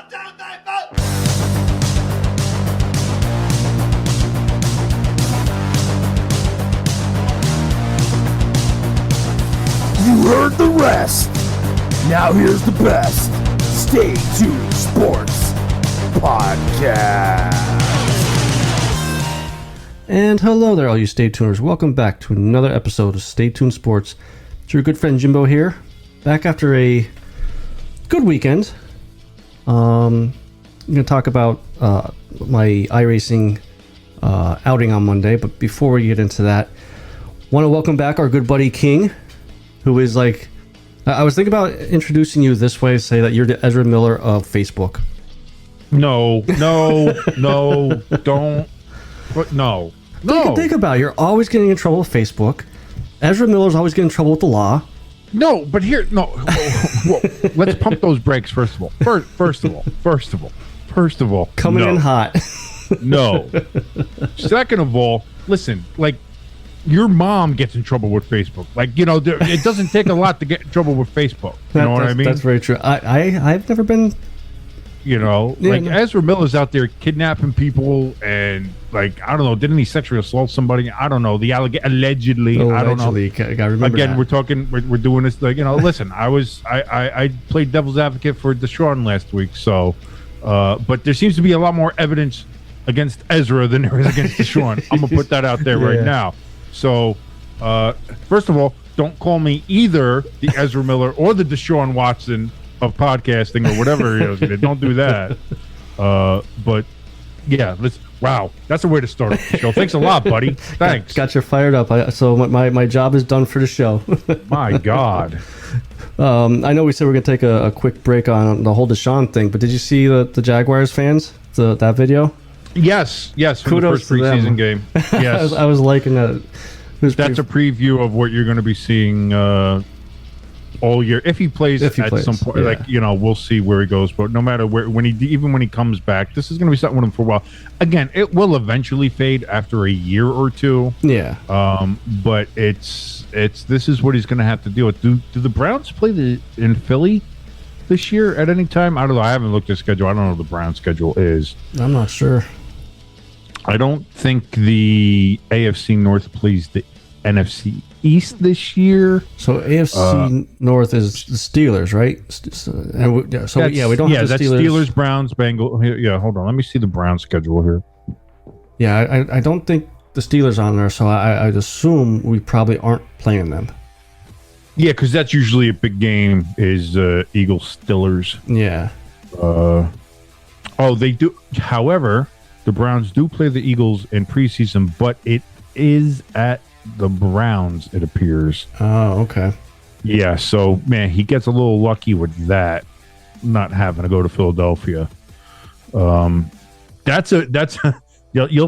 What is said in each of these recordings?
You heard the rest. Now here's the best. Stay Tuned Sports Podcast. And hello there, all you Stay Tuners. Welcome back to another episode of Stay Tuned Sports. It's your good friend Jimbo here, back after a good weekend. I'm going to talk about my iRacing outing on Monday, but before we get into that, want to welcome back our good buddy King, who is like, I was thinking about introducing you this way, say that you're the Ezra Miller of Facebook. No, don't. No. Think about it. You're always getting in trouble with Facebook. Ezra Miller's always getting in trouble with the law. No, but here, no. Whoa. Let's pump those brakes first of all. First of all. Coming in hot. No. Second of all, listen, like, your mom gets in trouble with Facebook. Like, you know, it doesn't take a lot to get in trouble with Facebook. You know what I mean? That's very true. I've never been... You know, yeah, like Ezra Miller's out there kidnapping people and, like, I don't know, didn't he sexually assault somebody? I don't know. The allegedly. I don't know. Gotta remember Again, that. we're doing this, like, you know, listen, I played devil's advocate for Deshaun last week, so, but there seems to be a lot more evidence against Ezra than there is against Deshaun. I'm going to put that out there right now. So, first of all, don't call me either the Ezra Miller or the Deshaun Watson of podcasting or whatever it is. Don't do that. But yeah, wow, that's a way to start the show. Thanks a lot, buddy. Thanks. Got you fired up. So my job is done for the show. My God. I know we said we're gonna take a quick break on the whole Deshaun thing, but did you see the Jaguars fans that video? Yes. From Kudos the first preseason game. Yes, I was liking that. That's a preview of what you're going to be seeing all year if he plays at some point. Yeah. Like, you know, we'll see where he goes. But no matter where, when he comes back, this is going to be something with him for a while. Again, it will eventually fade after a year or two. Yeah. But this is what he's going to have to deal with. Do the Browns play in Philly this year at any time? I don't know. I haven't looked at the schedule. I don't know what the Browns schedule is. I'm not sure. I don't think the AFC North plays the NFC East this year. So AFC North is the Steelers, right? We don't have the Steelers. Steelers, Browns, Bengals. Yeah, hold on. Let me see the Browns schedule here. Yeah, I don't think the Steelers on there, so I'd assume we probably aren't playing them. Yeah, because that's usually a big game is Eagles, Steelers. Yeah. They do. However, the Browns do play the Eagles in preseason, but it is at the Browns, it appears. Oh, okay. Yeah, so, man, he gets a little lucky with that, not having to go to Philadelphia. You'll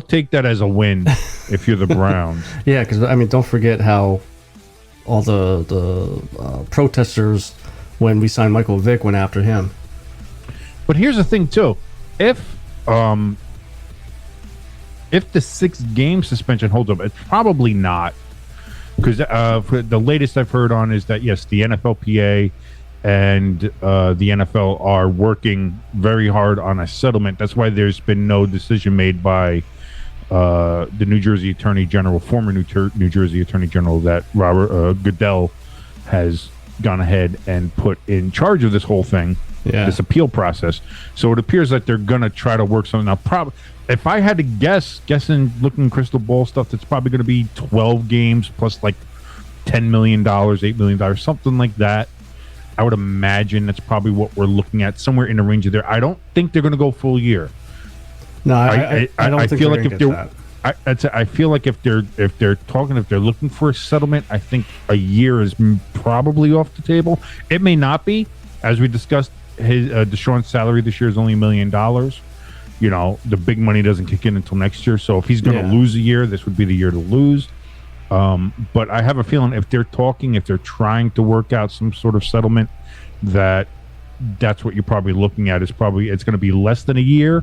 take that as a win if you're the Browns. Yeah, because, I mean, don't forget how all the protesters, when we signed Michael Vick, went after him. But here's the thing, too. If the 6-game suspension holds up, it's probably not, because the latest I've heard on is that, yes, the NFLPA and the NFL are working very hard on a settlement. That's why there's been no decision made by the New Jersey Attorney General, former New Jersey Attorney General, that Robert Goodell has gone ahead and put in charge of this whole thing, this appeal process. So it appears that they're going to try to work something out. If I had to guessing, looking crystal ball stuff, that's probably going to be 12 games plus like $10 million, $8 million, something like that. I would imagine that's probably what we're looking at, somewhere in the range of there. I don't think they're going to go full year. No, I don't think feel like if they're. I feel like if they're looking for a settlement, I think a year is probably off the table. It may not be, as we discussed. His Deshaun's salary this year is only $1 million. You know, the big money doesn't kick in until next year. So if he's going to lose a year, this would be the year to lose. But I have a feeling if they're trying to work out some sort of settlement, that's what you're probably looking at. It's going to be less than a year,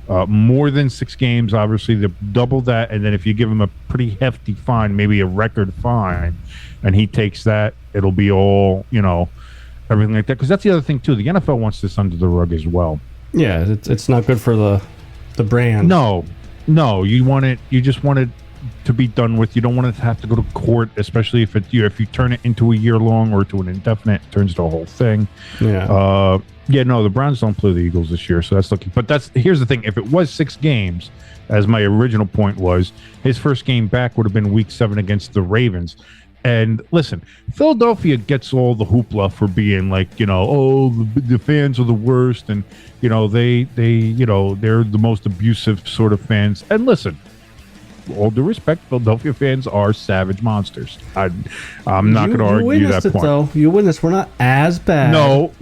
more than 6 games. Obviously, they double that, and then if you give him a pretty hefty fine, maybe a record fine, and he takes that, it'll be all everything like that. Because that's the other thing too. The NFL wants this under the rug as well. Yeah, it's not good for the brand. No, you want it. You just want it to be done with. You don't want it to have to go to court, especially if if you turn it into a year long or to an indefinite, it turns into a whole thing. Yeah. No, the Browns don't play the Eagles this year, so that's lucky. But here's the thing: if it was 6 games, as my original point was, his first game back would have been Week 7 against the Ravens. And listen, Philadelphia gets all the hoopla for being like, the fans are the worst, and they're the most abusive sort of fans. And listen, all due respect, Philadelphia fans are savage monsters. I'm not going to argue that point. Though. You witnessed we're not as bad. No.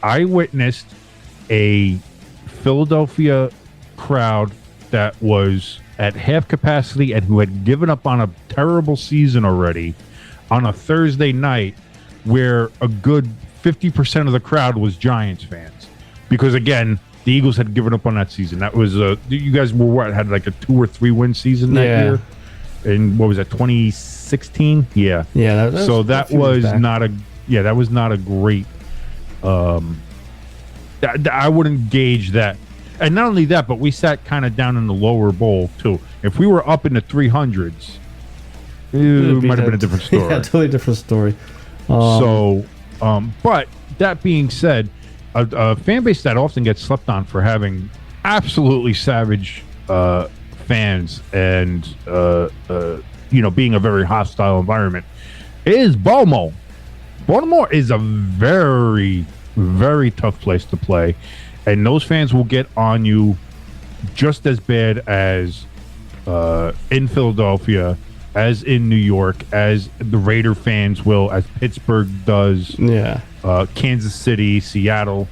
I witnessed a Philadelphia crowd that was at half capacity and who had given up on a terrible season already on a Thursday night, where a good 50% of the crowd was Giants fans, because again, the Eagles had given up on that season. That was you guys had like a 2 or 3 win season that year, and what was that, 2016? Yeah. That was not a great. I wouldn't gauge that. And not only that, but we sat kind of down in the lower bowl, too. If we were up in the 300s, it might have been a different story. Yeah, totally different story. But that being said, a fan base that often gets slept on for having absolutely savage fans and, being a very hostile environment is Baltimore. Baltimore is a very, very tough place to play. And those fans will get on you just as bad as in Philadelphia, as in New York, as the Raider fans will, as Pittsburgh does. Yeah. Kansas City, Seattle.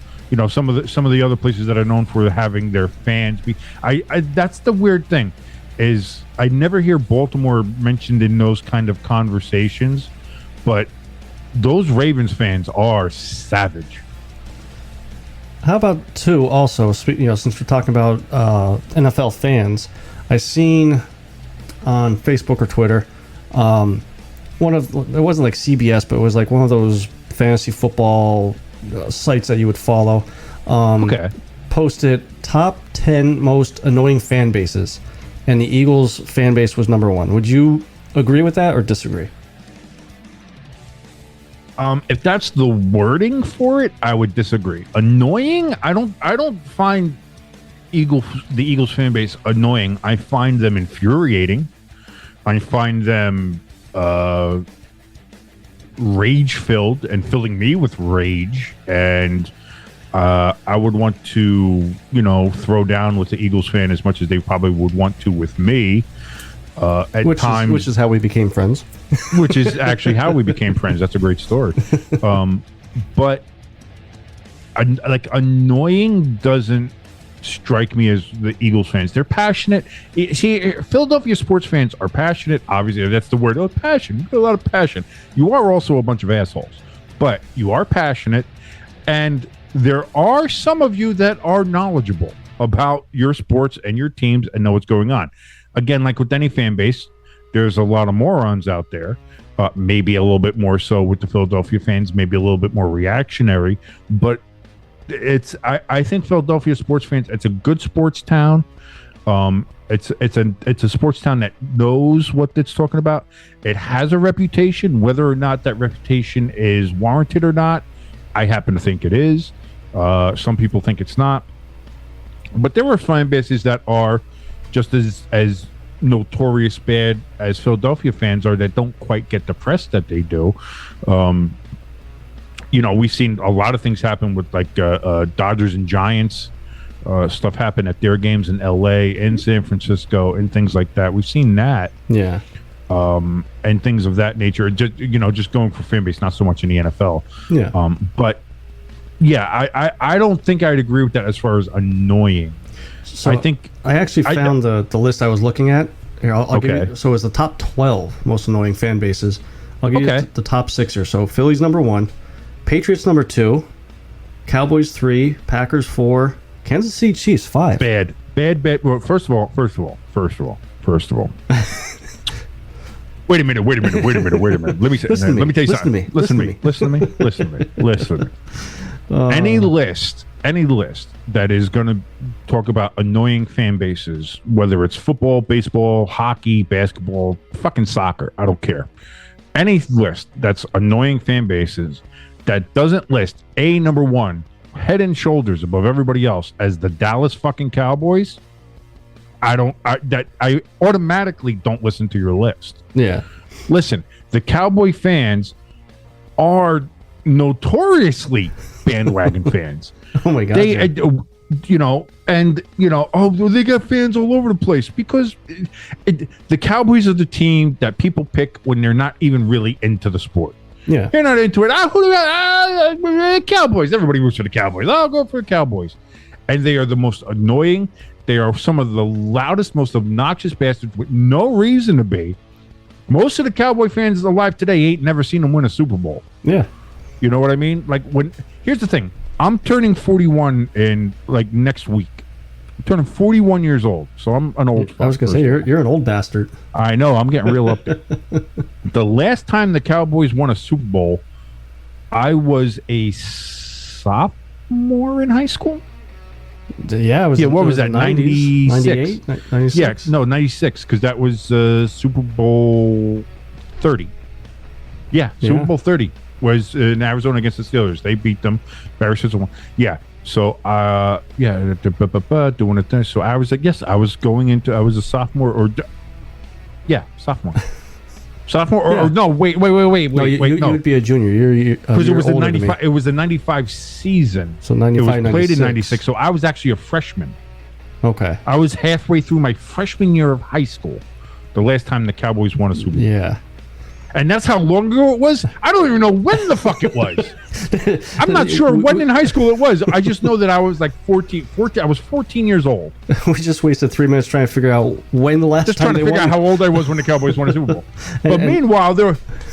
Some of the other places that are known for having their fans be. That's the weird thing, is I never hear Baltimore mentioned in those kind of conversations, but those Ravens fans are savage. How about too? Also, since we're talking about NFL fans, I seen on Facebook or Twitter, it wasn't like CBS, but it was like one of those fantasy football sites that you would follow. Posted top 10 most annoying fan bases, and the Eagles fan base was number 1. Would you agree with that or disagree? If that's the wording for it, I would disagree. Annoying? I don't find the Eagles fan base annoying. I find them infuriating. I find them rage-filled and filling me with rage. And I would want to, throw down with the Eagles fan as much as they probably would want to with me. At times, which is how we became friends. Which is actually how we became friends. That's a great story. But annoying doesn't strike me as the Eagles fans. They're passionate. See, Philadelphia sports fans are passionate. Obviously, that's the word. Oh, passion. You've got a lot of passion. You are also a bunch of assholes, but you are passionate, and there are some of you that are knowledgeable about your sports and your teams and know what's going on. Again, like with any fan base, there's a lot of morons out there, maybe a little bit more so with the Philadelphia fans, maybe a little bit more reactionary. But I think Philadelphia sports fans, it's a good sports town. It's a sports town that knows what it's talking about. It has a reputation. Whether or not that reputation is warranted or not, I happen to think it is. Some people think it's not. But there are fan bases that are just as notorious bad as Philadelphia fans are, that don't quite get the press that they do. We've seen a lot of things happen with Dodgers and Giants. Stuff happen at their games in LA, in San Francisco, and things like that. We've seen that. Yeah. And things of that nature. Just going for fan base, not so much in the NFL. Yeah. But yeah, I don't think I'd agree with that as far as annoying. So I actually found the list I was looking at. Here, I'll give you. So it's the top 12 most annoying fan bases. I'll give you the top 6 here. So Philly's number 1, Patriots number 2, Cowboys 3, Packers 4, Kansas City Chiefs 5. Bad. Well, first of all. Wait a minute. Let me say. Listen to me. Listen to me. Any list that is going to talk about annoying fan bases, whether it's football, baseball, hockey, basketball, fucking soccer, I don't care. Any list that's annoying fan bases that doesn't list number one, head and shoulders above everybody else as the Dallas fucking Cowboys, I automatically don't listen to your list. Yeah. Listen, the Cowboy fans are notoriously bandwagon fans. Oh my God. They, they got fans all over the place because the Cowboys are the team that people pick when they're not even really into the sport. Yeah. They're not into it. Cowboys. Everybody roots for the Cowboys. I'll go for the Cowboys. And they are the most annoying. They are some of the loudest, most obnoxious bastards with no reason to be. Most of the Cowboy fans alive today ain't never seen them win a Super Bowl. Yeah. You know what I mean? Like, here's the thing. I'm turning 41 in next week. I'm turning 41 years old, so I'm an old. I was gonna say you're an old bastard. I know. I'm getting real up there. The last time the Cowboys won a Super Bowl, I was a sophomore in high school. Yeah, it was. Yeah, what was that? 90s, 96, 98, 96. Yeah, no, 96, because that was Super Bowl 30. Yeah, Super Bowl 30 was in Arizona against the Steelers. They beat them. Barry Sitzel won. Yeah. So, doing it there. So I was like, yes, I was a sophomore sophomore. Sophomore or no, wait. No, you would be a junior. Because it was the 95. It was the 95 season. So 95, it was played 96. in 96. So I was actually a freshman. Okay. I was halfway through my freshman year of high school. The last time the Cowboys won a Super Bowl. Yeah. And that's how long ago it was? I don't even know when the fuck it was. I'm not sure when in high school it was. I just know that I was 14. I was 14 years old. We just wasted 3 minutes trying to figure out when the last just time trying to figure out how old I was when the Cowboys won a Super Bowl. But meanwhile,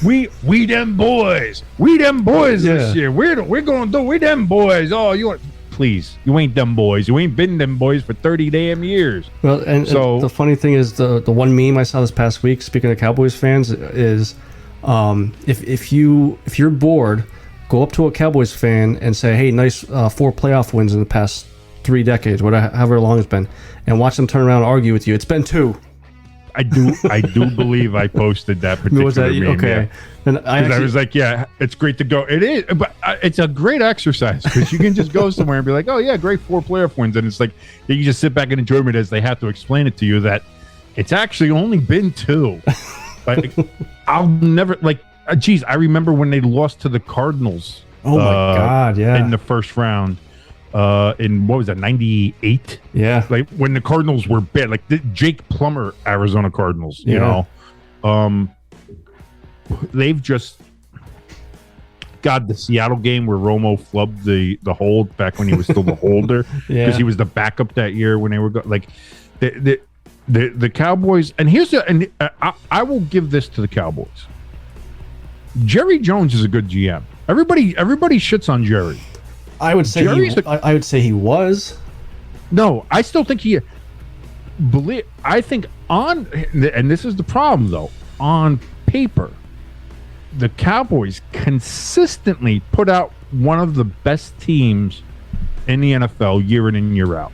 we them boys. We them boys this year. We're going to do we them boys. Oh, please, you ain't them boys. You ain't been them boys for 30 damn years. Well, and the funny thing is the one meme I saw this past week, speaking of Cowboys fans, is if you're bored, go up to a Cowboys fan and say, hey, nice 4 playoff wins in the past 3 decades, however long it's been, and watch them turn around and argue with you. It's been 2. I do believe I posted that particular meme. Okay. Yeah. And I was like, yeah, it's great to go. It is, but it's a great exercise because you can just go somewhere and be like, oh yeah, great 4 playoff wins, and it's like you just sit back and enjoy it as they have to explain it to you that it's actually only been 2. Like I'll never geez, I remember when they lost to the Cardinals. Oh my God, yeah, in the first round. In what was that, 98? Yeah, like when the Cardinals were bad, like the Jake Plummer Arizona Cardinals. You know, they've just got the Seattle game where Romo flubbed the hold back when he was still the holder because he was the backup that year when they were the Cowboys. And I will give this to the Cowboys. Jerry Jones is a good GM. Everybody shits on Jerry. I would say I would say he was. No, I still think I think and this is the problem though, on paper, the Cowboys consistently put out one of the best teams in the NFL year in and year out.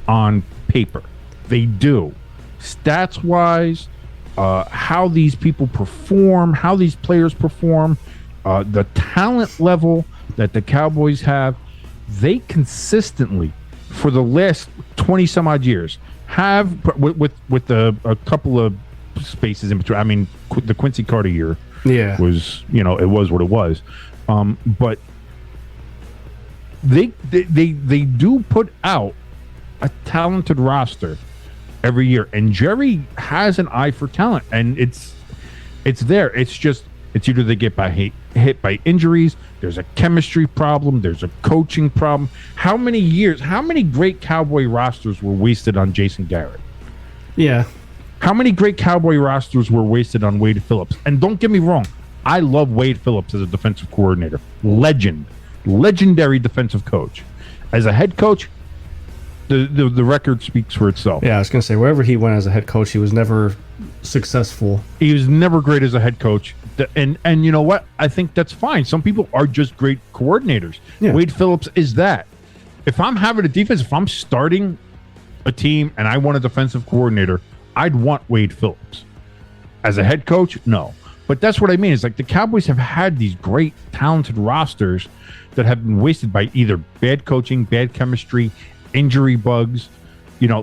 On paper, they do. Stats wise, how these people perform, how these players perform, the talent level that the Cowboys have, they consistently, for the last 20 some odd years, have with a couple of spaces in between. I mean, the Quincy Carter year was, it was what it was, but they do put out a talented roster every year, and Jerry has an eye for talent, and it's there. It's either they get hit by injuries, there's a chemistry problem, there's a coaching problem. How many great Cowboy rosters were wasted on Jason Garrett? Yeah. How many great Cowboy rosters were wasted on Wade Phillips? And don't get me wrong, I love Wade Phillips as a defensive coordinator. Legendary defensive coach. As a head coach, the record speaks for itself. Yeah, I was going to say, wherever he went as a head coach, he was never successful. He was never great as a head coach. And you know what? I think that's fine. Some people are just great coordinators. Yeah. Wade Phillips is that. If I'm having a defense, if I'm starting a team and I want a defensive coordinator, I'd want Wade Phillips. As a head coach, no. But that's what I mean. It's like the Cowboys have had these great, talented rosters that have been wasted by either bad coaching, bad chemistry, injury bugs,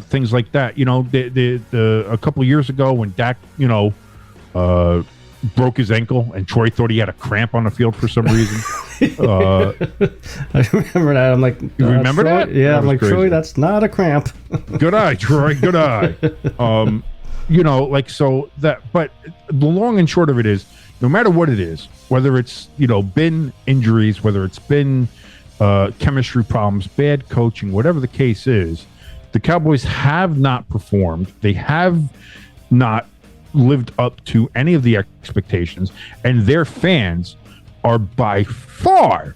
things like that. A couple of years ago when Dak, broke his ankle and Troy thought he had a cramp on the field for some reason. I remember that. I'm like, you remember Troy? that? Yeah, That I'm was like, crazy. Troy, that's not a cramp. Good eye, Troy. Good eye. But the long and short of it is, no matter what it is, whether it's, been injuries, whether it's been chemistry problems, bad coaching, whatever the case is, the Cowboys have not performed. They have not lived up to any of the expectations, and their fans are by far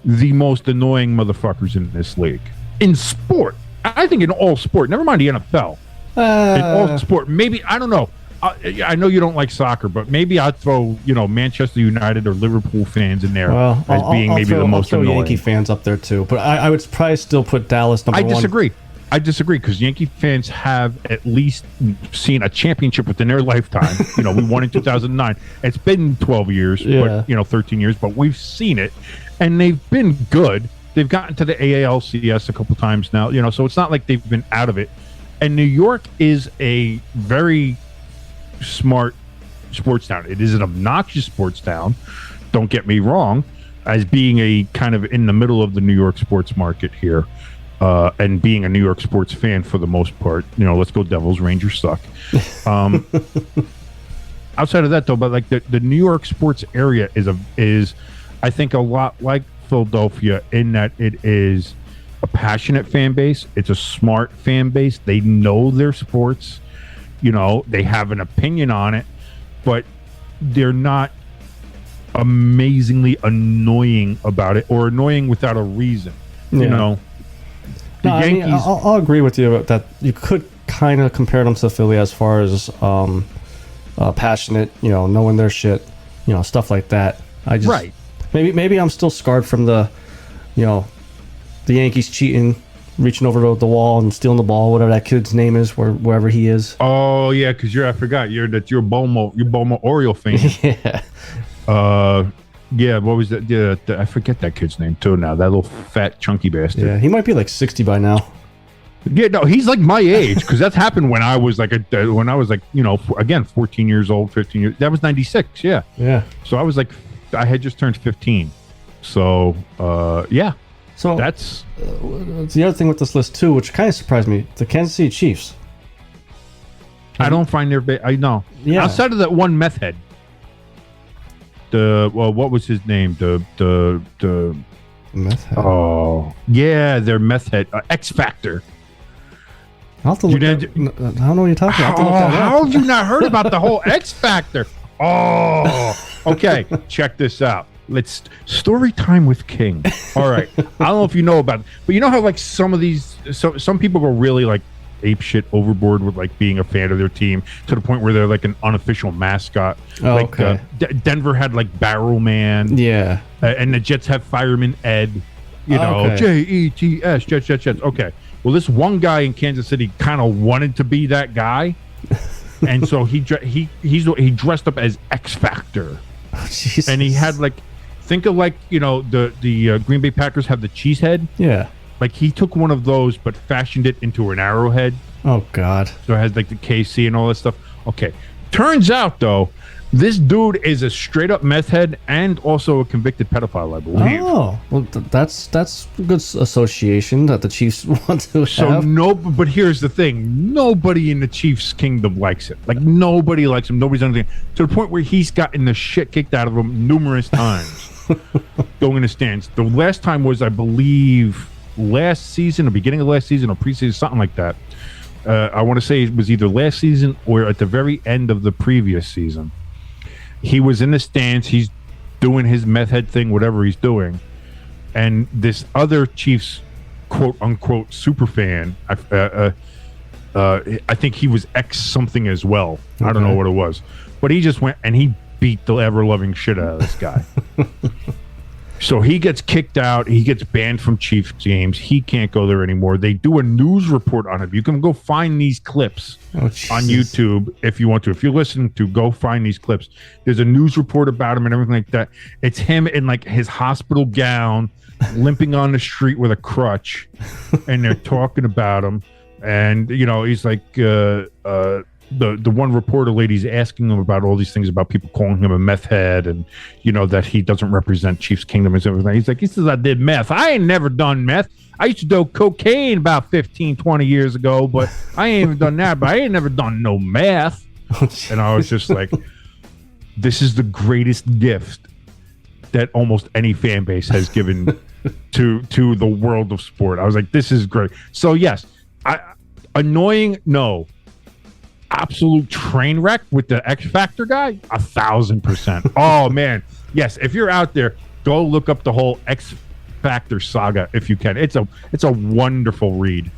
the most annoying motherfuckers in this league. In sport. I think in all sport, never mind the NFL. In all sport, maybe, I don't know. I know you don't like soccer, but maybe I'd throw, Manchester United or Liverpool fans in there Well, as being maybe the most I'll throw annoying. Yankee fans up there too, but I would probably still put Dallas number one. I disagree because Yankee fans have at least seen a championship within their lifetime. We won in 2009. It's been 12 years, Yeah. but 13 years, but we've seen it, and they've been good. They've gotten to the ALCS a couple times now, so it's not like they've been out of it. And New York is a very smart sports town. It is an obnoxious sports town. Don't get me wrong, as being a kind of in the middle of the New York sports market here. And being a New York sports fan for the most part, let's go Devils. Rangers suck. Outside of that, though, but like the New York sports area is, I think, a lot like Philadelphia in that it is a passionate fan base. It's a smart fan base. They know their sports. They have an opinion on it, but they're not amazingly annoying about it or annoying without a reason. Yeah. The Yankees. I'll agree with you that you could kind of compare them to Philly as far as passionate, knowing their shit, stuff like that. Right. Maybe I'm still scarred from the Yankees cheating, reaching over the wall and stealing the ball, whatever that kid's name is, wherever he is. Oh yeah, because I forgot you're Baltimore Oriole fan. Yeah. Yeah, what was that? Yeah, I forget that kid's name too now. That little fat chunky bastard. Yeah, he might be like 60 by now. Yeah, no, he's like my age because that's happened when I was like again 14 years old, 15 years. That was 96. Yeah. Yeah. So I was like, I had just turned 15. So yeah. So That's the other thing with this list too, which kind of surprised me, the Kansas City Chiefs. I don't find I know. Yeah. Outside of that one meth head. What was his name? The Meth head. oh yeah, their meth head X Factor. I'll have to look I don't know what you're talking about. I'll have to look that up. How have you not heard about the whole X Factor? Oh, okay. Check this out. Let's story time with King. All right. I don't know if you know about it, but you know how like some of these, some people go really like ape shit overboard with like being a fan of their team to the point where they're like an unofficial mascot. Oh, like okay. Denver had like Barrel Man. Yeah. And the Jets have Fireman Ed. Okay. Jets, Jets. Okay. Well, this one guy in Kansas City kind of wanted to be that guy, and so he dressed up as X Factor, and he had like, think of like the Green Bay Packers have the cheese head. Yeah. Like he took one of those but fashioned it into an arrowhead, Oh God. so it has like the KC and all that stuff. Okay. Turns out though, this dude is a straight up meth head and also a convicted pedophile, I believe. Oh, well, that's a good association that the Chiefs want to So have. but here's the thing: nobody in the Chiefs' kingdom likes it. Like nobody likes him. Nobody's done anything to the point where he's gotten the shit kicked out of him numerous times. Going in the stands. The last time was, I believe, last season, or beginning of last season, or preseason, something like that. I want to say it was either last season or at the very end of the previous season. He was in the stands. He's doing his meth head thing, whatever he's doing. And this other Chiefs, quote unquote, super fan, I think he was X something as well. I don't know what it was. But he just went and he beat the ever-loving shit out of this guy. So he gets kicked out. He gets banned from Chiefs games. He can't go there anymore. They do a news report on him. You can go find these clips on YouTube if you want to. If you're listening to, go find these clips. There's a news report about him and everything like that. It's him in like his hospital gown, limping on the street with a crutch, and they're talking about him. And he's like, the one reporter lady's asking him about all these things about people calling him a meth head and that he doesn't represent Chiefs Kingdom and everything. He says I did meth. I ain't never done meth. I used to do cocaine about 15-20 years ago, but I ain't even done that. But I ain't never done no meth. And I was just like, this is the greatest gift that almost any fan base has given to the world of sport. I was like, this is great. So yes, annoying, no. Absolute train wreck with the X Factor guy, 1,000%. Oh man, yes. If you're out there, go look up the whole X Factor saga if you can. It's a wonderful read.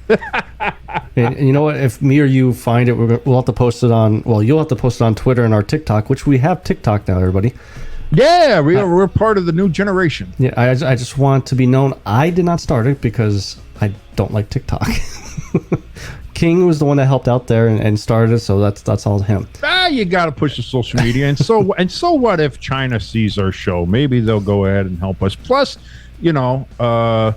And you know what? If me or you find it, we'll have to post it on. Well, you'll have to post it on Twitter and our TikTok, which we have TikTok now, everybody. Yeah, we're part of the new generation. Yeah, I just want to be known. I did not start it because I don't like TikTok. King was the one that helped out there and started it, so that's all him. You got to push the social media, and so what if China sees our show? Maybe they'll go ahead and help us. Plus, I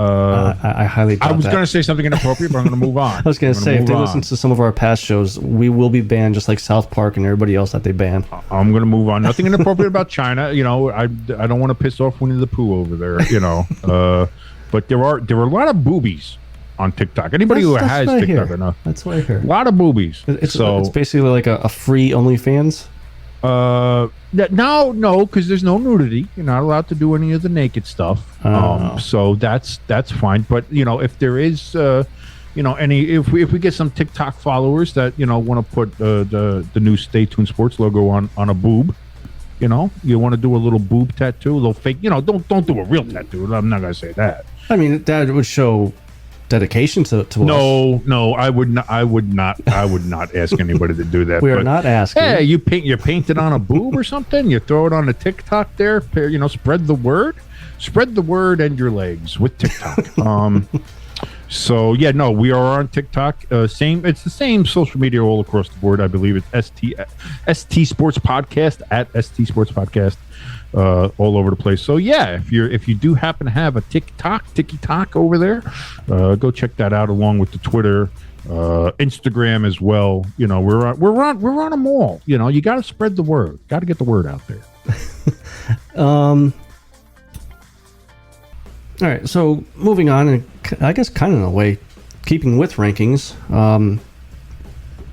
highly doubt that. I was going to say something inappropriate, but I'm going to move on. I was going to say, if they listen to some of our past shows, we will be banned just like South Park and everybody else that they ban. I'm going to move on. Nothing inappropriate about China. I don't want to piss off Winnie the Pooh over there. But there are a lot of boobies on TikTok. Anybody who has TikTok, I know. That's what I hear. A lot of boobies. It's basically like a free OnlyFans. No, because there's no nudity. You're not allowed to do any of the naked stuff. So that's fine. But if there is, if we get some TikTok followers that want to put the new Stay Tuned Sports logo on a boob. You want to do a little boob tattoo, a little fake. Don't do a real tattoo. I'm not gonna say that. I mean, that would show dedication to us. No, I would not ask anybody to do that. We are not asking. Hey, you paint it on a boob or something. You throw it on a TikTok there. Spread the word and your legs with TikTok. So yeah, no, we are on TikTok. It's the same social media all across the board. I believe it's ST Sports Podcast at ST Sports Podcast. All over the place. So yeah, if you do happen to have a TikTok over there, go check that out along with the Twitter, Instagram as well. We're on them all. You got to spread the word. Got to get the word out there. All right, so moving on, and I guess kind of in a way, keeping with rankings.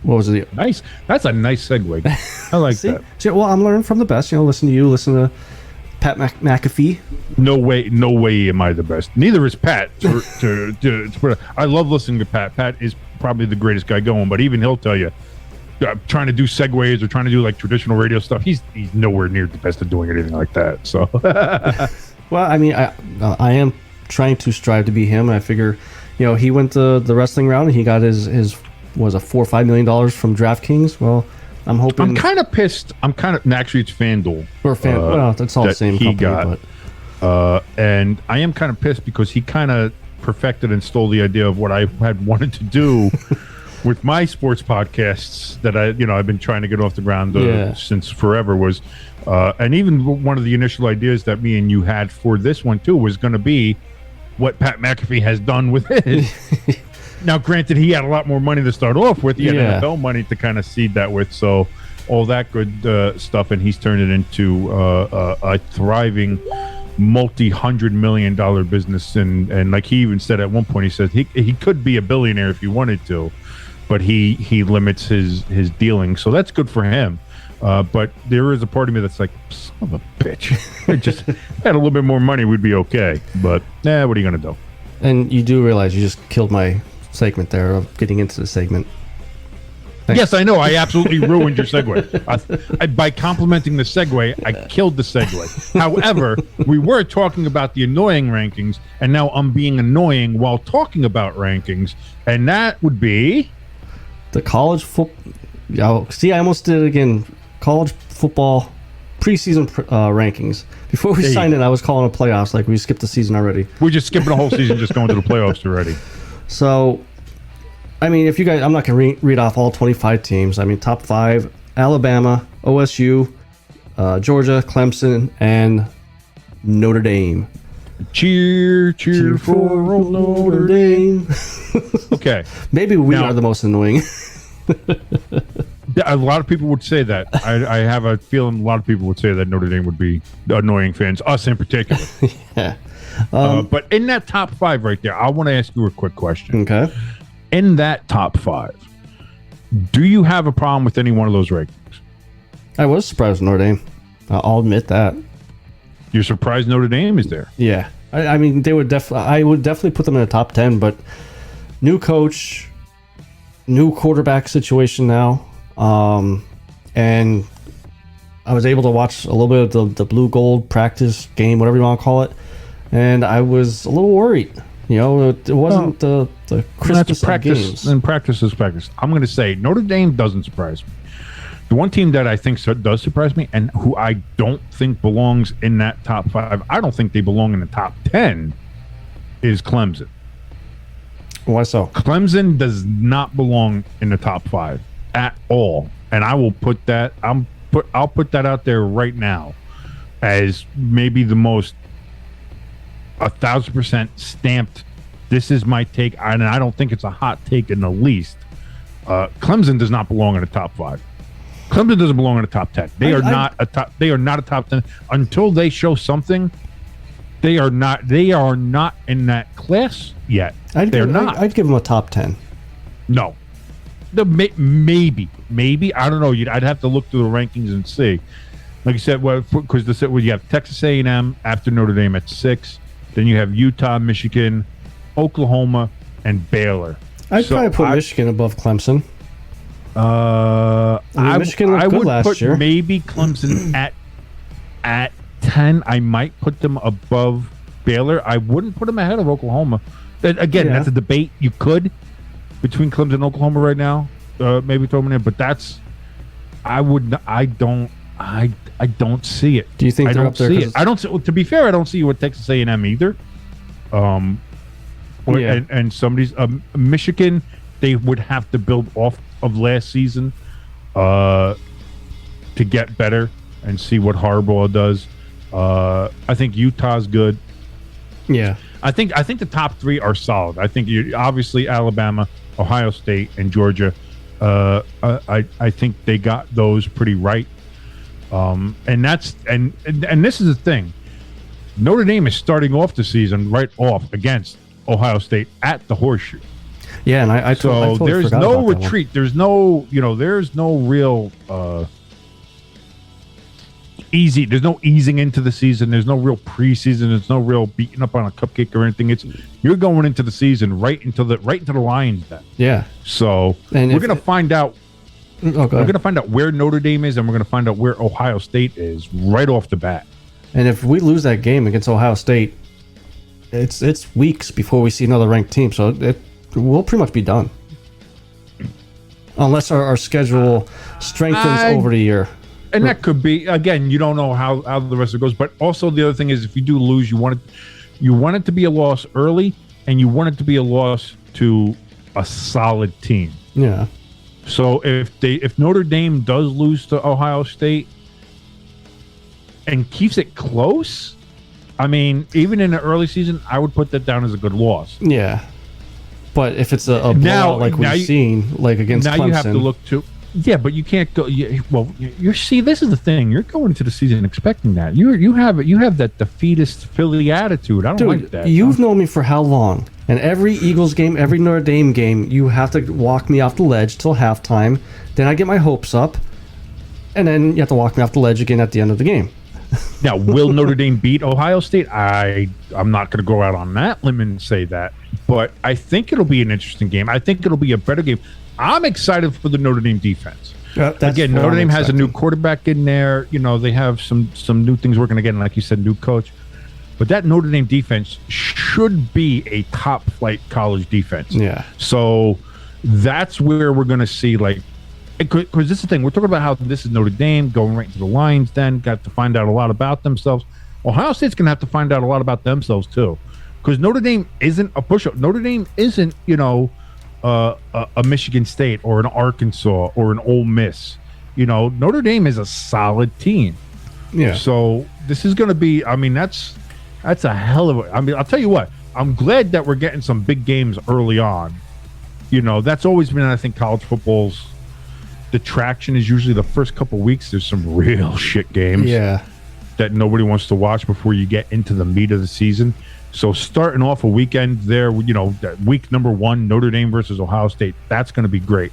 What was it? Nice. That's a nice segue. I like that. See, well, I'm learning from the best. Listen to you. Listen to Pat McAfee. No way am I the best. Neither is Pat. I love listening to Pat. Pat is probably the greatest guy going, but even he'll tell you, trying to do segues or trying to do like traditional radio stuff, he's nowhere near the best at doing anything like that. So, well, I mean, I am trying to strive to be him. I figure, he went the wrestling route and he got his was a $4 or $5 million from DraftKings. Well, I'm hoping. I'm kind of pissed. Actually, it's FanDuel. Or well, it's all the same company. And I am kind of pissed because he kind of perfected and stole the idea of what I had wanted to do with my sports podcasts that I've been trying to get off the ground since forever. Was and even one of the initial ideas that me and you had for this one too was going to be what Pat McAfee has done with his. Now, granted, he had a lot more money to start off with. He had NFL money to kind of seed that with. So all that good stuff, and he's turned it into a thriving multi-$100 million business. And like he even said at one point, he said he could be a billionaire if he wanted to, but he limits his dealings. So that's good for him. But there is a part of me that's like, son of a bitch. Just had a little bit more money, we'd be okay. But what are you going to do? And you do realize you just killed my segment there of getting into the segment. Thanks. Yes, I know. I absolutely ruined your segue. By complimenting the segue, I killed the segue. However, we were talking about the annoying rankings, and now I'm being annoying while talking about rankings, and that would be the college football. See, I almost did it again. College football preseason rankings. Before we signed in, I was calling it playoffs like we skipped the season already. We're just skipping the whole season, just going to the playoffs already. So, I mean, if you guys, I'm not going to read off all 25 teams. I mean, top 5, Alabama, OSU, Georgia, Clemson, and Notre Dame. Cheer for old Notre Dame. Okay. Maybe we are the most annoying. A lot of people would say that. I have a feeling a lot of people would say that Notre Dame would be the annoying fans, us in particular. Yeah. But in that top 5 right there, I want to ask you a quick question. Okay. In that top 5, do you have a problem with any one of those rankings? I was surprised with Notre Dame. I'll admit that. You're surprised Notre Dame is there? Yeah. I mean, they would I would definitely put them in the top 10, but new coach, new quarterback situation now. And I was able to watch a little bit of the blue gold practice game, whatever you want to call it. And I was a little worried. You know, it wasn't the crispest of games. And practice is practice. I'm going to say Notre Dame doesn't surprise me. The one team that I think does surprise me and who I don't think belongs in that top 5, I don't think they belong in the top 10, is Clemson. Why so? Clemson does not belong in the top 5 at all. And I will put that, I'll put that out there right now as maybe the most 1,000% stamped. This is my take, and I don't think it's a hot take in the least. Clemson does not belong in the top 5. Clemson doesn't belong in the top 10. They are not a top 10 until they show something. They are not in that class yet. I'd give them a top 10. No. Maybe. I don't know. I'd have to look through the rankings and see. Like you said, because you have Texas A&M after Notre Dame at 6. Then you have Utah, Michigan, Oklahoma, and Baylor. I'd probably put Michigan above Clemson. Michigan looked good last year. Maybe Clemson at 10. I might put them above Baylor. I wouldn't put them ahead of Oklahoma. Again, that's a debate you could between Clemson and Oklahoma right now. Maybe throw them in, but I don't see it. Do you think I they're don't up there? See it. I don't see. To be fair, I don't see you with Texas A&M either. And somebody's Michigan, they would have to build off of last season to get better and see what Harbaugh does. I think Utah's good. Yeah, I think the top 3 are solid. I think obviously Alabama, Ohio State, and Georgia. I think they got those pretty right. And this is the thing. Notre Dame is starting off the season right off against Ohio State at the Horseshoe. Yeah, and I totally there's forgot no about retreat. There's no real easy. There's no easing into the season. There's no real preseason. There's no real beating up on a cupcake or anything. You're going into the season right into the Lions den. Yeah. So we're gonna find out. We're going to find out where Notre Dame is, and we're going to find out where Ohio State is right off the bat. And if we lose that game against Ohio State, it's weeks before we see another ranked team. So we'll pretty much be done. Unless our schedule strengthens over the year. And that could be, again, you don't know how the rest of it goes. But also the other thing is if you do lose, you want it to be a loss early, and you want it to be a loss to a solid team. Yeah. So if Notre Dame does lose to Ohio State and keeps it close, I mean, even in the early season, I would put that down as a good loss. Yeah, but if it's a blowout like we've seen, like against Clemson, you have to look to. Yeah, but you can't go. See, this is the thing. You're going into the season expecting that. You have that defeatist Philly attitude. I don't like that. You've known me for how long? And every Eagles game, every Notre Dame game, you have to walk me off the ledge till halftime. Then I get my hopes up, and then you have to walk me off the ledge again at the end of the game. Now, will Notre Dame beat Ohio State? I'm not going to go out on that limb and say that, but I think it'll be an interesting game. I think it'll be a better game. I'm excited for the Notre Dame defense. Again, Notre Dame has a new quarterback in there. You know, they have some new things working. Again, like you said, new coach. But that Notre Dame defense should be a top-flight college defense. Yeah. So that's where we're going to see, like, because this is the thing. We're talking about how this is Notre Dame going right into the Lions. Then got to find out a lot about themselves. Ohio State's going to have to find out a lot about themselves too, because Notre Dame isn't a push-up. Notre Dame isn't a Michigan State or an Arkansas or an Ole Miss. Notre Dame is a solid team. Yeah. So this is going to be. I mean, that's a hell of a. I mean, I'll tell you what. I'm glad that we're getting some big games early on. That's always been, I think, college football's. The traction is usually the first couple weeks. There's some real shit games. Yeah. That nobody wants to watch before you get into the meat of the season. So starting off a weekend there, that week number 1, Notre Dame versus Ohio State, that's going to be great.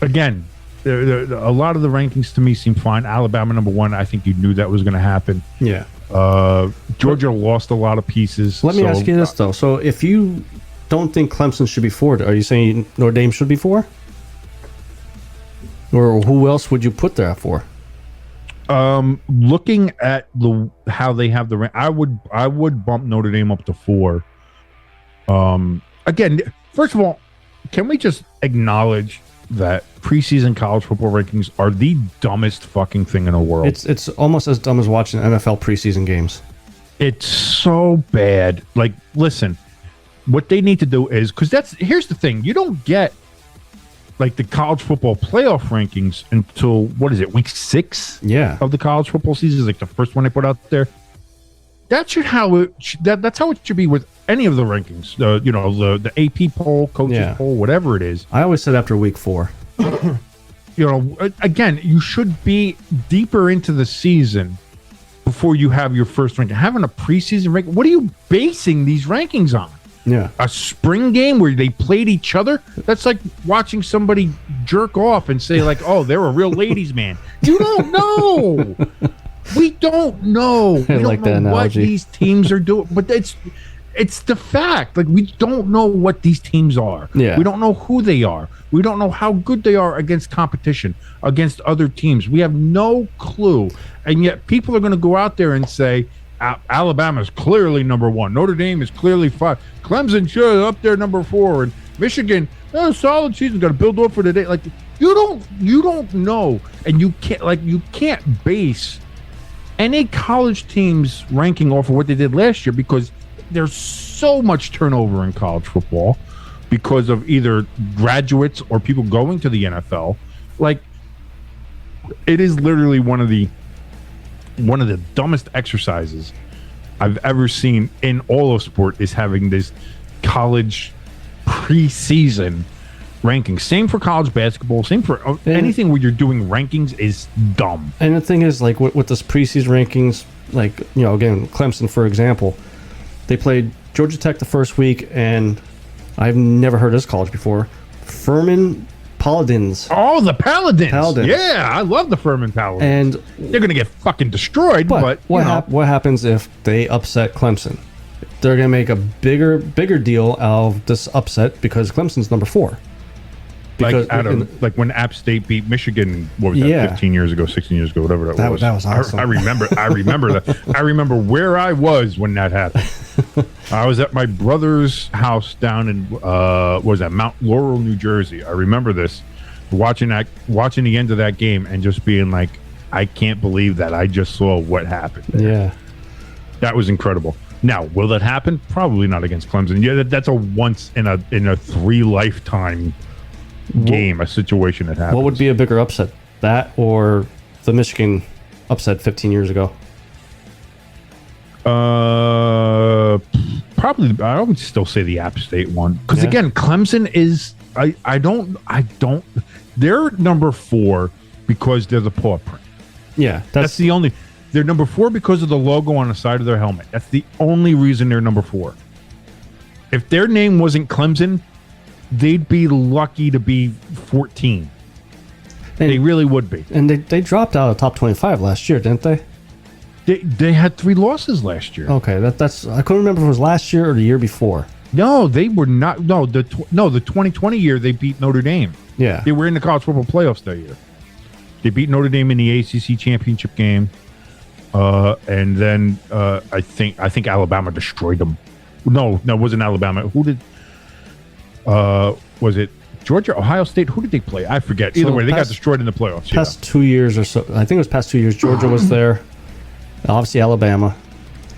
Again, a lot of the rankings to me seem fine. Alabama number 1, I think you knew that was going to happen. Yeah. Georgia lost a lot Let me ask you this, though. So if you don't think Clemson should be 4, are you saying Notre Dame should be 4? Or who else would you put there at 4? Looking at how they have the rank, I would bump Notre Dame up to 4. Again, first of all, can we just acknowledge that preseason college football rankings are the dumbest fucking thing in the world? It's almost as dumb as watching NFL preseason games. It's so bad. Like, listen, what they need to do is, because here's the thing, you don't get like the college football playoff rankings until week 6? Yeah, of the college football season is like the first one they put out there. That's how it should be with any of the rankings. The AP poll, coaches poll, whatever it is. I always said after week 4. Again, you should be deeper into the season before you have your first ranking. Having a preseason rank, what are you basing these rankings on? Yeah. A spring game where they played each other? That's like watching somebody jerk off and say, like, oh, they're a real ladies' man. You don't know. We don't know. We don't like that know what analogy. these teams are doing. But it's the fact. Like, we don't know what these teams are. Yeah. We don't know who they are. We don't know how good they are against competition, against other teams. We have no clue. And yet people are going to go out there and say, Alabama is clearly number 1. Notre Dame is clearly 5. Clemson should up there number 4, and Michigan, solid season. Got to build up for today. Like, you don't know, and you can't base any college team's ranking off of what they did last year, because there's so much turnover in college football because of either graduates or people going to the NFL. Like, it is literally one of the dumbest exercises I've ever seen in all of sport, is having this college preseason ranking. Same for college basketball. Same for anything where you're doing rankings is dumb. And the thing is, like, with this preseason rankings, like, again, Clemson, for example, they played Georgia Tech the first week, and I've never heard of this college before. Furman Paladins. Oh, the Paladins. Yeah, I love the Furman Paladins. And they're going to get fucking destroyed. But what happens if they upset Clemson? They're going to make a bigger deal out of this upset because Clemson's number 4. Because like when App State beat Michigan, what was that, 15 years ago, 16 years ago, whatever that was. That was awesome. I remember that. I remember where I was when that happened. I was at my brother's house down in Mount Laurel, New Jersey. I remember this, watching the end of that game and just being like, I can't believe that I just saw what happened there. Yeah. That was incredible. Now, will that happen? Probably not against Clemson. Yeah, that's a once in a 3 lifetime game, a situation that happens. What would be a bigger upset, that or the Michigan upset 15 years ago? Probably. I would still say the App State one, because again, Clemson is. I don't. They're number 4 because they're the paw print. Yeah, that's the only. They're number 4 because of the logo on the side of their helmet. That's the only reason they're number 4. If their name wasn't Clemson, they'd be lucky to be 14. They really would be. And they dropped out of top 25 last year, didn't they? They had 3 losses last year. Okay, that's I couldn't remember if it was last year or the year before. No, they were not. No, the 2020 year they beat Notre Dame. Yeah, they were in the college football playoffs that year. They beat Notre Dame in the ACC championship game, and then I think Alabama destroyed them. No, it wasn't Alabama. Who did? Was it Georgia, Ohio State. Who did they play? I forget. Either way, they got destroyed in the playoffs. Past 2 years or so. I think it was past 2 years. Georgia was there. Obviously, Alabama.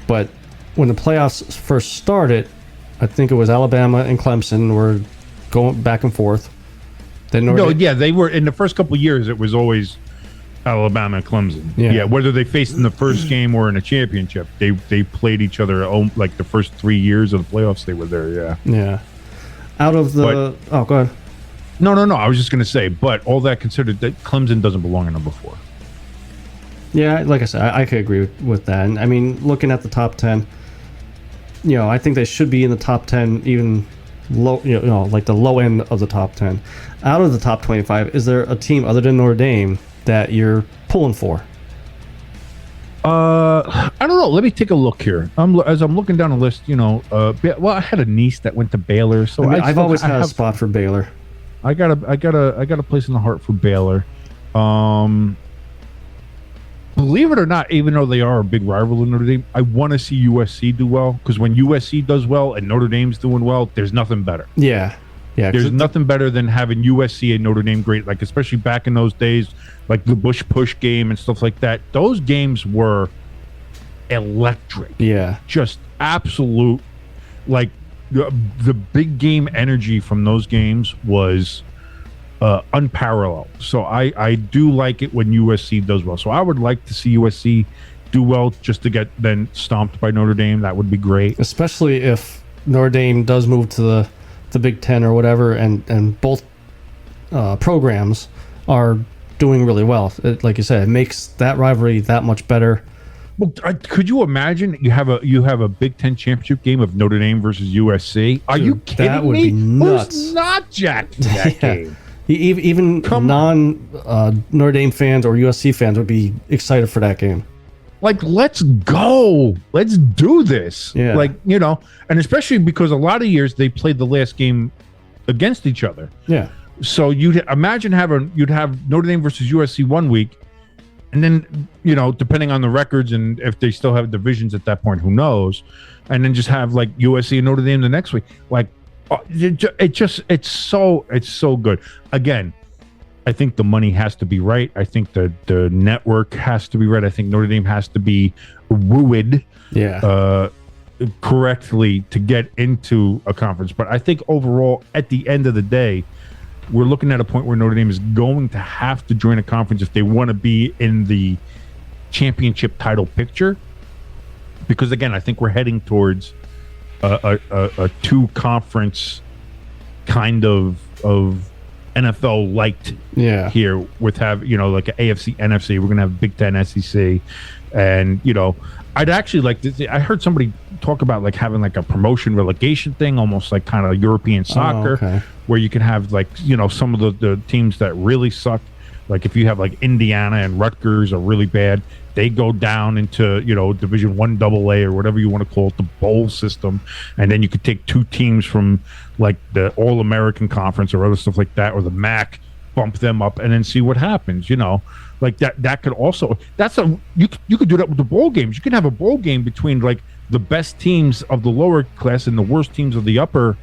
But when the playoffs first started, I think it was Alabama and Clemson were going back and forth. Then they were in the first couple of years. It was always Alabama and Clemson. Yeah, whether they faced in the first game or in a championship, they played each other like the first 3 years of the playoffs. They were there. Yeah. Out of the go ahead. No. I was just going to say, but all that considered, that Clemson doesn't belong in number 4. Yeah, like I said, I could agree with that. And I mean, looking at the top 10, I think they should be in the top 10, even low, like the low end of the top 10. Out of the top 25, is there a team other than Notre Dame that you're pulling for? I don't know. Let me take a look here. As I'm looking down the list, I had a niece that went to Baylor, so I've always had a spot for Baylor. I got a place in the heart for Baylor. Believe it or not, even though they are a big rival in Notre Dame, I want to see USC do well, because when USC does well and Notre Dame's doing well, there's nothing better. Yeah. There's nothing better than having USC and Notre Dame great, like especially back in those days, like the Bush Push game and stuff like that. Those games were electric. Yeah. Just absolute, like the big game energy from those games was unparalleled. So I do like it when USC does well. So I would like to see USC do well just to get then stomped by Notre Dame. That would be great. Especially if Notre Dame does move to the Big Ten or whatever, and both programs are doing really well. Like you said, it makes that rivalry that much better. Well, could you imagine you have a Big Ten championship game of Notre Dame versus USC? Are you kidding me? That would be nuts. Who's not jacked in that game? Even Notre Dame fans or USC fans would be excited for that game. Like, let's go. Let's do this. Yeah. Like, and especially because a lot of years they played the last game against each other. Yeah. So you'd imagine you'd have Notre Dame versus USC one week, and then, depending on the records and if they still have divisions at that point, who knows? And then just have like USC and Notre Dame the next week. Like, it's so good. Again, I think the money has to be right. I think the network has to be right. I think Notre Dame has to be wooed correctly to get into a conference. But I think overall, at the end of the day, we're looking at a point where Notre Dame is going to have to join a conference if they want to be in the championship title picture. Because again, I think we're heading towards a two-conference kind of NFL liked here with like an AFC, NFC. We're going to have Big Ten, SEC. And, I'd actually like to see, I heard somebody talk about like having like a promotion relegation thing, almost like kind of European soccer, where you can have like, some of the teams that really suck. Like if you have like Indiana and Rutgers are really bad, they go down into, Division 1 AA or whatever you want to call it, the bowl system. And then you could take two teams from like the All-American Conference or other stuff like that, or the MAC, bump them up and then see what happens, Like that could also, you could do that with the bowl games. You can have a bowl game between like the best teams of the lower class and the worst teams of the upper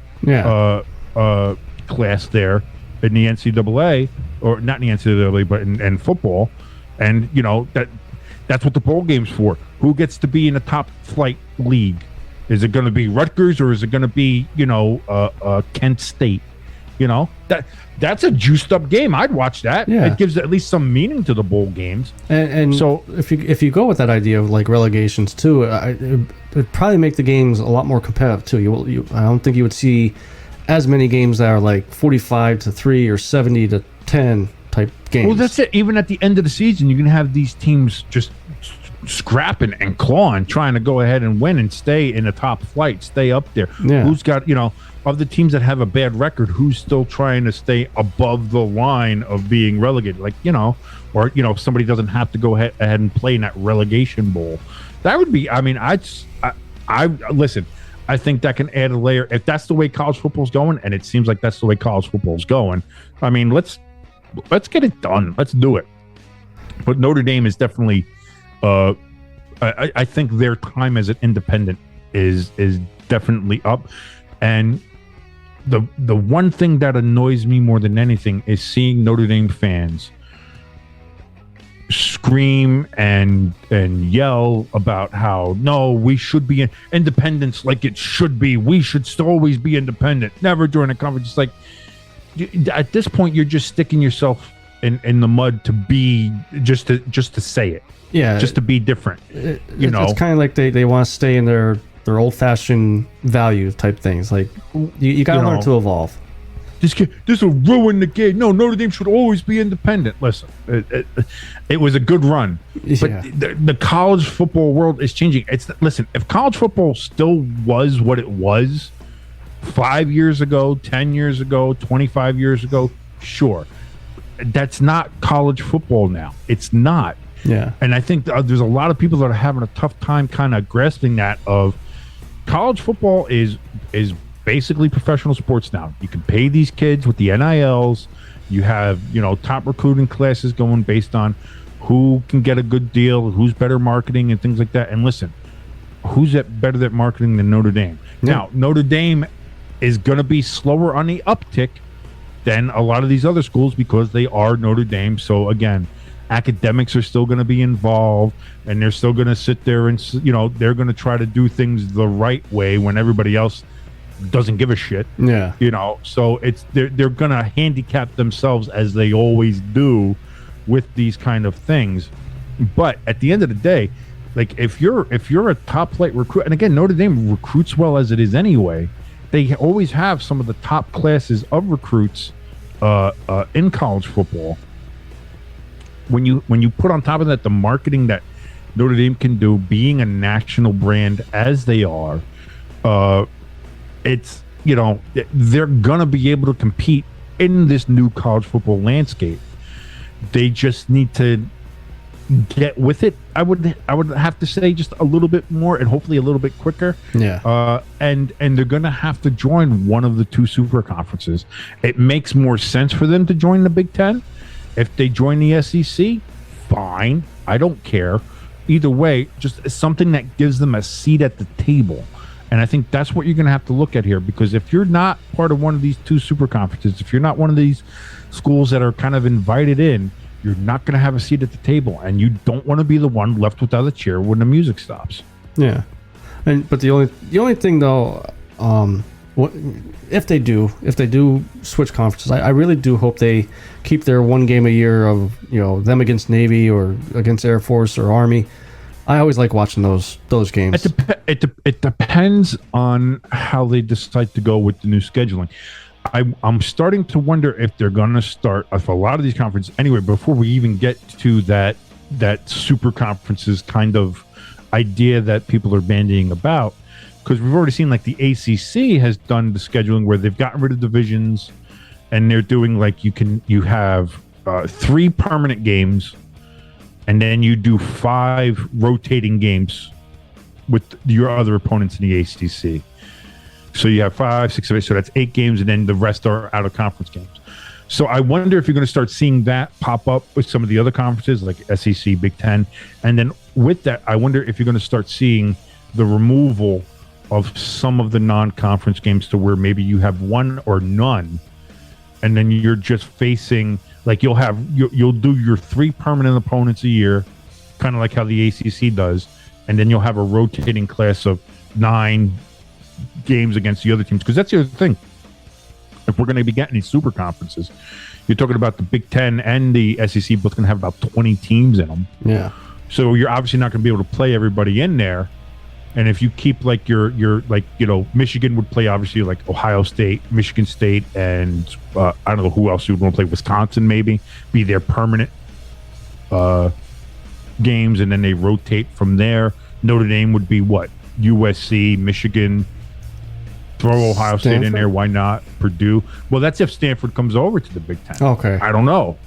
class there in the NCAA, or not in the NCAA, but in football. And, that's what the bowl game's for. Who gets to be in a top flight league? Is it going to be Rutgers or is it going to be, Kent State? That's a juiced up game. I'd watch that. Yeah. It gives at least some meaning to the bowl games. And so if you go with that idea of like relegations too, it'd probably make the games a lot more competitive too. I don't think you would see as many games that are like 45-3 or 70-10 type games. Well, that's it. Even at the end of the season, you can have these teams just scrapping and clawing, trying to go ahead and win and stay in the top flight, stay up there. Yeah. Who's got, of the teams that have a bad record, who's still trying to stay above the line of being relegated? Like, or, if somebody doesn't have to go ahead and play in that relegation bowl. That would be, I listen, I think that can add a layer. If that's the way college football's going, and it seems like that's the way college football's going, let's get it done. Let's do it. But Notre Dame is definitely, I think their time as an independent is definitely up. And the one thing that annoys me more than anything is seeing Notre Dame fans scream and yell about how no, we should be independence like it should be. We should still always be independent. Never join a conference. It's like at this point you're just sticking yourself in the mud to be just to say it. Yeah, just to be different. You know, it's kind of like they want to stay in their old-fashioned value type things. Like you got to learn to evolve. This will ruin the game. No, Notre Dame should always be independent. Listen, it was a good run, but the college football world is changing. Listen, if college football still was what it was 5 years ago, 10 years ago, 25 years ago, sure, that's not college football now. It's not. Yeah, and I think there's a lot of people that are having a tough time kind of grasping that of college football is basically professional sports now. You can pay these kids with the NILs. You have, top recruiting classes going based on who can get a good deal, who's better marketing and things like that. And listen, who's better at marketing than Notre Dame? Yeah. Now, Notre Dame is going to be slower on the uptick than a lot of these other schools because they are Notre Dame. So again, academics are still going to be involved, and they're still going to sit there and, they're going to try to do things the right way when everybody else doesn't give a shit. Yeah. So they're going to handicap themselves as they always do with these kind of things. But at the end of the day, like if you're a top flight recruit, and again, Notre Dame recruits well as it is anyway, they always have some of the top classes of recruits in college football. When you put on top of that the marketing that Notre Dame can do, being a national brand as they are, it's they're gonna be able to compete in this new college football landscape. They just need to get with it. I would have to say just a little bit more and hopefully a little bit quicker. Yeah. And they're gonna have to join one of the two super conferences. It makes more sense for them to join the Big Ten. If they join the SEC, fine. I don't care. Either way, just something that gives them a seat at the table. And I think that's what you're going to have to look at here, because if you're not part of one of these two super conferences, if you're not one of these schools that are kind of invited in, you're not going to have a seat at the table, and you don't want to be the one left without a chair when the music stops. Yeah, but the only thing though, if they do switch conferences, I really do hope they keep their one game a year of them against Navy or against Air Force or Army. I always like watching those games. It depends on how they decide to go with the new scheduling. I'm starting to wonder if they're going to start if a lot of these conferences anyway. Before we even get to that super conferences kind of idea that people are bandying about, because we've already seen like the ACC has done the scheduling where they've gotten rid of divisions, and they're doing like you have 3 permanent games. And then you do 5 rotating games with your other opponents in the ACC. So you have 5, 6, 7, so that's 8 games, and then the rest are out of conference games. So I wonder if you're going to start seeing that pop up with some of the other conferences like SEC, Big Ten. And then with that, I wonder if you're going to start seeing the removal of some of the non-conference games to where maybe you have 1 or none, and then you're just facing... Like you'll do your 3 permanent opponents a year, kind of like how the ACC does, and then you'll have a rotating class of 9 games against the other teams. Because that's the other thing. If we're going to be getting these super conferences, you're talking about the Big Ten and the SEC both going to have about 20 teams in them. Yeah. So you're obviously not going to be able to play everybody in there. And if you keep like your like, Michigan would play obviously like Ohio State, Michigan State, and I don't know who else you would want to play, Wisconsin maybe, be their permanent games, and then they rotate from there. Notre Dame would be what? USC, Michigan, throw Ohio State in there, why not? Purdue. Well, that's if Stanford comes over to the Big Ten. Okay. I don't know.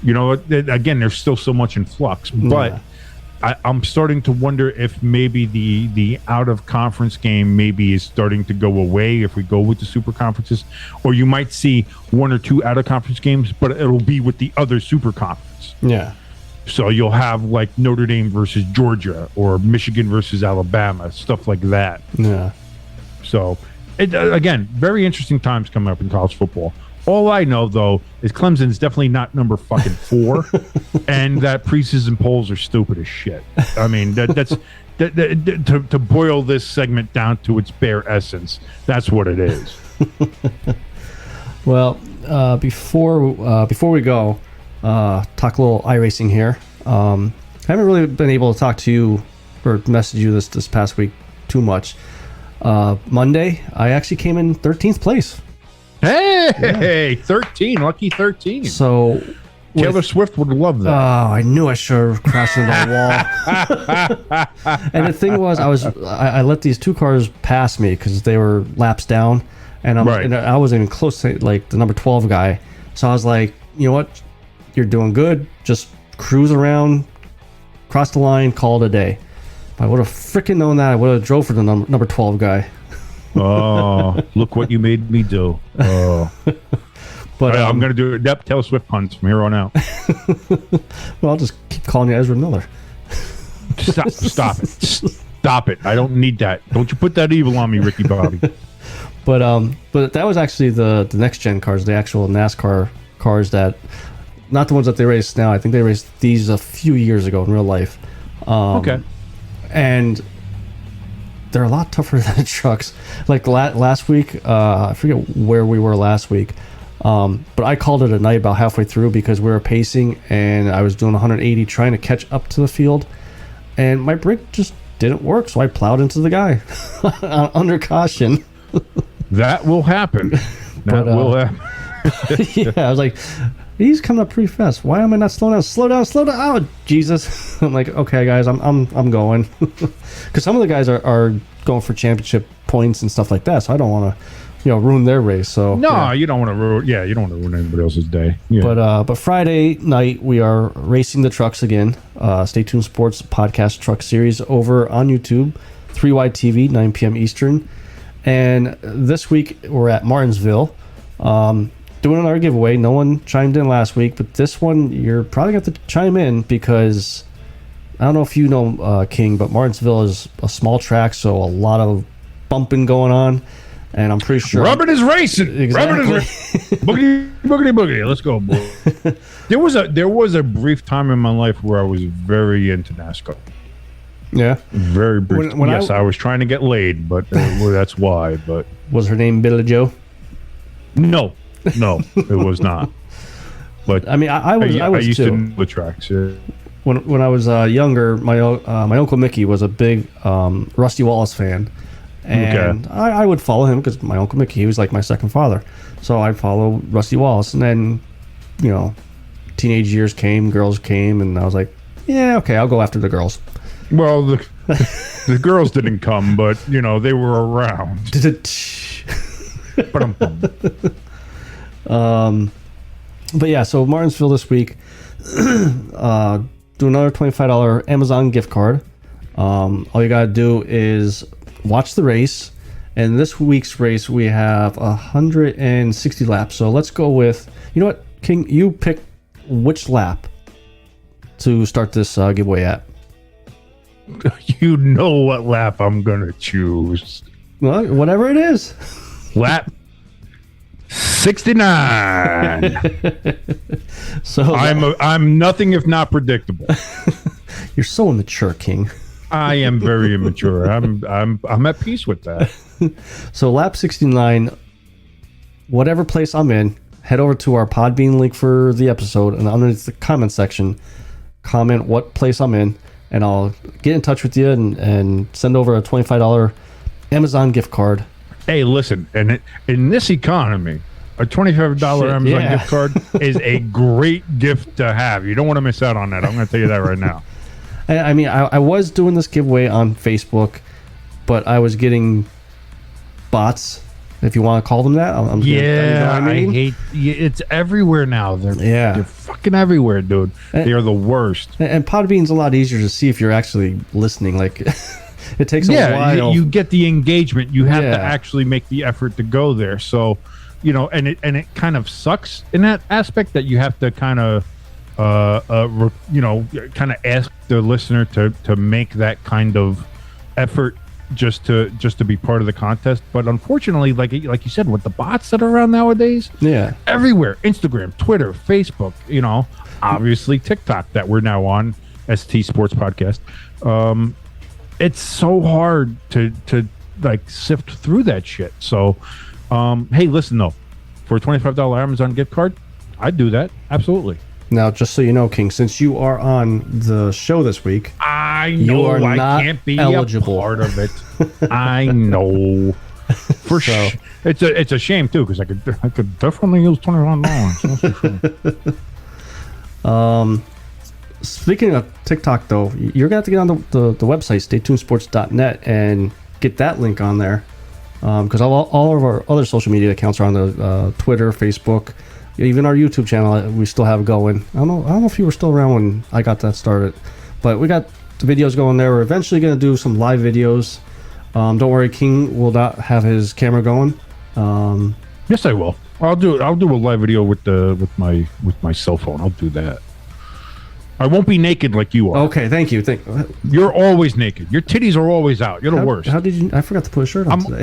Again, there's still so much in flux, but... Yeah. I'm starting to wonder if maybe the out-of-conference game maybe is starting to go away if we go with the super conferences. Or you might see 1 or 2 out-of-conference games, but it'll be with the other super conference. Yeah. So you'll have like Notre Dame versus Georgia or Michigan versus Alabama, stuff like that. Yeah. So Again, very interesting times coming up in college football. All I know, though, is Clemson's definitely not number fucking 4, and that preseason polls are stupid as shit. I mean, to boil this segment down to its bare essence, that's what it is. Well, before we go, talk a little iRacing here. I haven't really been able to talk to you or message you this past week too much. Monday, I actually came in 13th place. Hey, 13, lucky 13. So Taylor Swift would love that. Oh, I knew I should have crashed into the wall. And the thing was, I let these 2 cars pass me because they were laps down, and I wasn't even close to like the number 12 guy. So I was like, you know what, you're doing good. Just cruise around, cross the line, call it a day. If I would have freaking known that, I would have drove for the number 12 guy. Oh, look what you made me do. Oh. But I'm going to do Taylor Swift puns from here on out. Well, I'll just keep calling you Ezra Miller. Stop it. Stop it. I don't need that. Don't you put that evil on me, Ricky Bobby. But that was actually the next gen cars, the actual NASCAR cars, that not the ones that they race now. I think they raced these a few years ago in real life. Okay. And they're a lot tougher than trucks. Like last week, I forget where we were last week, but I called it a night about halfway through because we were pacing and I was doing 180 trying to catch up to the field, and my brake just didn't work, so I plowed into the guy under caution. That will happen. That will happen. Yeah, I was like, he's coming up pretty fast. Why am I not slowing down? Slow down. Oh, Jesus. I'm like, okay, guys, I'm going. Because some of the guys are going for championship points and stuff like that, so I don't want to, ruin their race. So no, you don't want to ruin. Yeah, you don't want to ruin anybody else's day. Yeah. But Friday night we are racing the trucks again. Stay Tuned Sports podcast truck series over on YouTube, 3Y TV, 9 p.m. Eastern. And this week we're at Martinsville. Doing another giveaway. No one chimed in last week, but this one you're probably going to have to chime in because I don't know if you know, King, but Martinsville is a small track, so a lot of bumping going on, and I'm pretty sure Rubbin is racing. Exactly. Rubbin is boogity, boogity, boogity. Let's go, boy. There was a brief time in my life where I was very into NASCAR. Yeah, very brief. Yes, I was trying to get laid, but well, that's why. But was her name Billy Joe? No, it was not. But I mean, I used too. to know the tracks. Yeah. When I was younger, my Uncle Mickey was a big Rusty Wallace fan, and okay. I would follow him because my Uncle Mickey, he was like my second father. So I'd follow Rusty Wallace, and then teenage years came, girls came, and I was like, yeah, okay, I'll go after the girls. Well, the girls didn't come, but they were around. But yeah, so Martinsville this week, do another $25 Amazon gift card. All you gotta do is watch the race, and this week's race we have 160 laps. So let's go with, you know what, King, you pick which lap to start this giveaway at. You know what lap I'm gonna choose. Well, whatever it is. Lap 69. So I'm nothing if not predictable. You're so immature, King. I am very immature. I'm at peace with that. So lap 69, whatever place I'm in, head over to our Podbean link for the episode, and underneath the comment section, comment what place I'm in, and I'll get in touch with you and send over a $25 Amazon gift card. Hey, listen, and in this economy, a $25 Amazon gift card is a great gift to have. You don't want to miss out on that. I'm going to tell you that right now. I mean, I was doing this giveaway on Facebook, but I was getting bots, if you want to call them that. I hate it's everywhere now. They're fucking everywhere, dude. They are the worst. And Podbean's a lot easier to see if you're actually listening. Like, it takes a while. You get the engagement. You have to actually make the effort to go there. So, and it kind of sucks in that aspect that you have to kind of kind of ask the listener to make that kind of effort just to be part of the contest. But unfortunately, like you said, with the bots that are around nowadays, Yeah. everywhere, Instagram, Twitter, Facebook, obviously TikTok that we're now on, ST Sports Podcast. It's so hard to like sift through that shit. So, hey, listen though, for a $25 Amazon gift card, I'd do that. Absolutely. Now, just so you know, King, since you are on the show this week, I know I can't be eligible. a part of it. I know. It's a shame too, because I could definitely use $21. Speaking of TikTok, though, you're going to have to get on the website, staytunesports.net, and get that link on there. Because all of our other social media accounts are on the Twitter, Facebook, even our YouTube channel we still have going. I don't know if you were still around when I got that started, but we got the videos going there. We're eventually going to do some live videos. Don't worry, King will not have his camera going. Yes, I will. I'll do a live video with my cell phone. I'll do that. I won't be naked like you are. Okay, thank you. You're always naked. Your titties are always out. You're the worst. How did you? I forgot to put a shirt on today.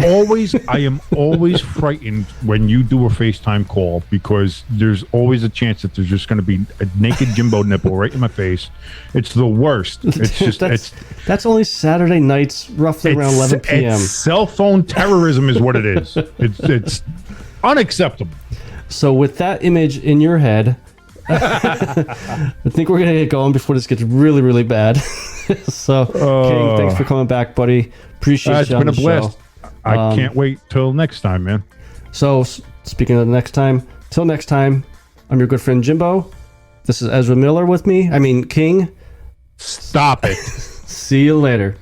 I am always frightened when you do a FaceTime call, because there's always a chance that there's just going to be a naked Jimbo nipple right in my face. It's the worst. It's just that's only Saturday nights, roughly around 11 p.m. Cell phone terrorism is what it is. It's unacceptable. So with that image in your head, I think we're going to get going before this gets really, really bad. So, King, thanks for coming back, buddy. Appreciate you on the show. It's been a blast. I can't wait till next time, man. So, speaking of the next time, till next time, I'm your good friend Jimbo. This is Ezra Miller with me. King. Stop it. See you later.